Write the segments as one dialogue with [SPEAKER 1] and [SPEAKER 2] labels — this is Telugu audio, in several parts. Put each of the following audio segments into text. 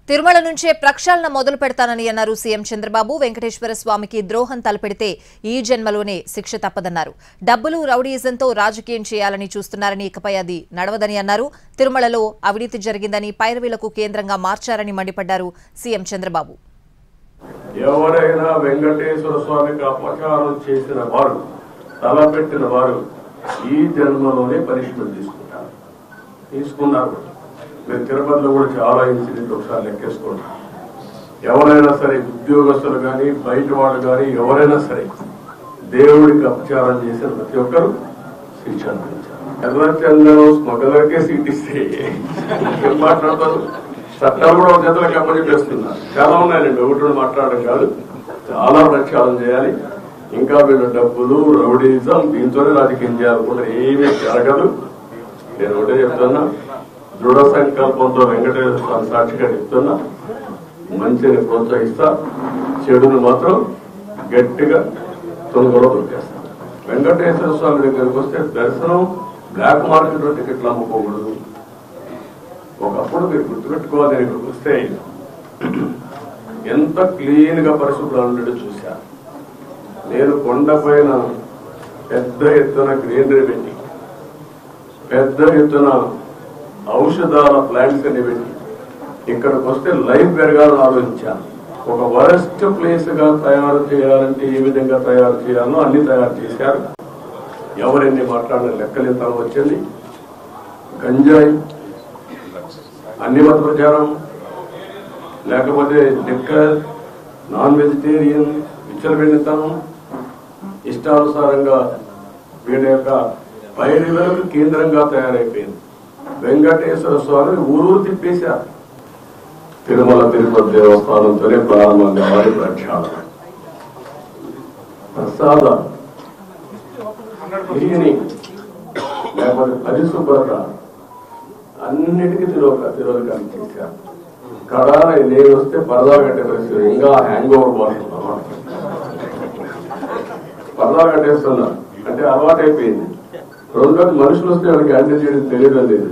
[SPEAKER 1] తిరుమల నుంచే ప్రక్షాళన మొదలు పెడతానని అన్నారు సీఎం చంద్రబాబు. వెంకటేశ్వర స్వామికి ద్రోహం తలపెడితే ఈ జన్మలోనే శిక్ష తప్పదన్నారు. డబ్బులు రౌడీయిజంతో రాజకీయం చేయాలని చూస్తున్నారని, ఇకపై అది నడవదని అన్నారు. తిరుమలలో అవినీతి జరిగిందని, పైరవీలకు కేంద్రంగా మార్చారని మండిపడ్డారు సీఎం చంద్రబాబు.
[SPEAKER 2] ఎవరైనా వెంకటేశ్వర స్వామికి అపచారం చేసిన వారు, తలపెట్టిన వారు ఈ జన్మలోనే పనిష్మెంట్ తీసుకున్నారు. మీరు తిరుపతిలో కూడా చాలా ఇన్సిడెంట్ ఒకసారి లెక్కేసుకోండి. ఎవరైనా సరే, ఉద్యోగస్తులు కానీ బయట వాళ్ళు కానీ ఎవరైనా సరే దేవుడికి అపచారం చేసిన ప్రతి ఒక్కరు శిక్ష అనుభవించారు. ఎర్రచందనం స్మగ్లర్కే సీట్ ఇస్తే ఏం మాట్లాడతారు? చట్టాలు కూడా ఒక చేతులకు అప్పచెప్పేస్తున్నారు. చాలా ఉన్నాయండి, ఒకటి మాట్లాడడం కాదు, చాలా ప్రక్షాళన చేయాలి. ఇంకా వీళ్ళు డబ్బులు రౌడీజం దీంతోనే రాజకీయం చేయాలనుకుంటే ఏమీ జరగదు. నేను ఒకటే చెప్తున్నా, దృఢ సంకల్పంతో వెంకటేశ్వర స్వామి సాక్షిగా చెప్తున్నా, మంచిని ప్రోత్సహిస్తా, చెడును మాత్రం గట్టిగా తొందరలో దొరికేస్తా. వెంకటేశ్వర స్వామి దగ్గరికి వస్తే దర్శనం బ్లాక్ మార్కెట్ లో టికెట్లు అమ్ముకోకూడదు. ఒకప్పుడు మీరు గుర్తుపెట్టుకోవాలి, ఇక్కడికి వస్తే ఎంత క్లీన్ గా పరిశుభ్రంగా ఉండేది చూశా. నేను కొండపైన పెద్ద ఎత్తున గ్రీనరీ పెట్టి, పెద్ద ఎత్తున ఔషధాల ప్లాంట్స్ అని పెట్టి ఇక్కడికి వస్తే లైఫ్ పెరగాలని ఆలోచించాను. ఒక వరస్ట్ ప్లేస్ గా తయారు చేయాలంటే ఏ విధంగా తయారు చేయాలో అన్ని తయారు చేశారు. ఎవరెన్ని మాట్లాడిన లెక్కలింతనం వచ్చింది. గంజాయి, అన్ని మత ప్రచారం, లేకపోతే లిక్కర్, నాన్ వెజిటేరియన్, విచ్చలవిడితనం, ఇష్టానుసారంగా వీళ్ళ యొక్క పైరులకు కేంద్రంగా తయారైపోయింది. వెంకటేశ్వర స్వామిని ఊరూరు తిప్పేశారు. తిరుమల తిరుపతి దేవస్థానంతోనే ప్రారంభంగా వారి ప్రక్షాళన, ప్రసాద లేకపోతే పరిశుభ్రత అన్నిటికీ తిరోధకాన్ని చేశారు. కడాన నేను వస్తే పరదా కట్టే పరిస్థితి, ఇంకా హ్యాంగ్ ఓవర్ బాగుంటున్నా, పరదా కట్టేస్తున్నా అంటే అలవాటైపోయింది. రెండోది, మనుషులు వస్తే వాళ్ళకి హ్యాండిల్ చేయడం తెలియడం లేదు.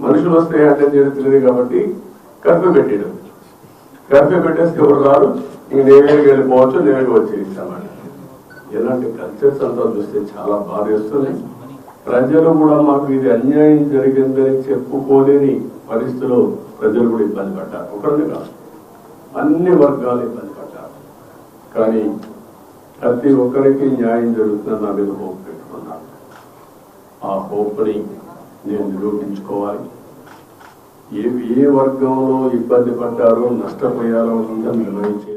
[SPEAKER 2] మనుషులు వస్తే హ్యాండిల్ చేయడం తెలియదు కాబట్టి కర్ఫ్యూ పెట్టాడు. కర్ఫ్యూ పెట్టేస్తే ఎవరు రారు, ఇంక నేవేడికి వెళ్ళిపోవచ్చు, నేవేడికి వచ్చేస్తామని. ఇలాంటి కల్చర్స్ అంతా చూస్తే చాలా బాధ వేస్తుంది. ప్రజలు కూడా మాకు ఇది అన్యాయం జరిగిందని చెప్పుకోలేని పరిస్థితిలో ప్రజలు కూడా ఇబ్బంది పడ్డారు. ఒకరిని కాదు, అన్ని వర్గాలు ఇబ్బంది పడ్డారు. కానీ ప్రతి ఒక్కరికి న్యాయం జరుగుతుందని నా మీద హోప్ పెట్టుకున్నాను. ఆ హోప్ని నేను నిరూపించుకోవాలి. ఏ వర్గంలో ఇబ్బంది పడ్డారో, నష్టపోయారో నిర్ణయించారు.